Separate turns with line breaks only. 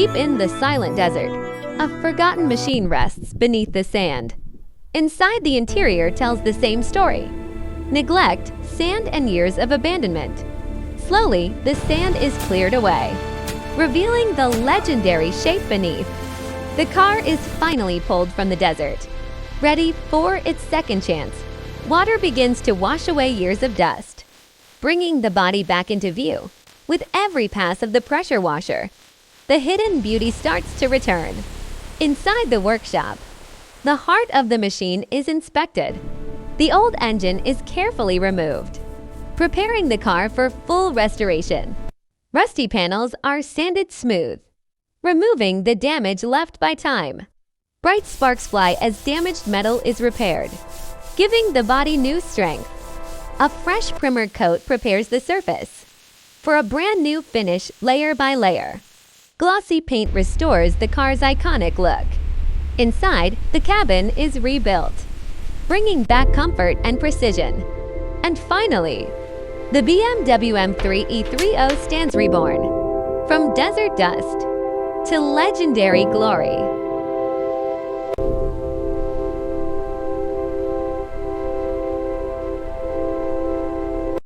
Deep in the silent desert, a forgotten machine rests beneath the sand. Inside, the interior tells the same story: neglect, sand, and years of abandonment. Slowly, the sand is cleared away, revealing the legendary shape beneath. The car is finally pulled from the desert, ready for its second chance. Water begins to wash away years of dust, bringing the body back into view. With every pass of the pressure washer, the hidden beauty starts to return. Inside the workshop, the heart of the machine is inspected. The old engine is carefully removed, preparing the car for full restoration. Rusty panels are sanded smooth, removing the damage left by time. Bright sparks fly as damaged metal is repaired, giving the body new strength. A fresh primer coat prepares the surface for a brand new finish layer by layer. Glossy paint restores the car's iconic look. Inside, the cabin is rebuilt, bringing back comfort and precision. And finally, the BMW M3 E30 stands reborn. From desert dust to legendary glory,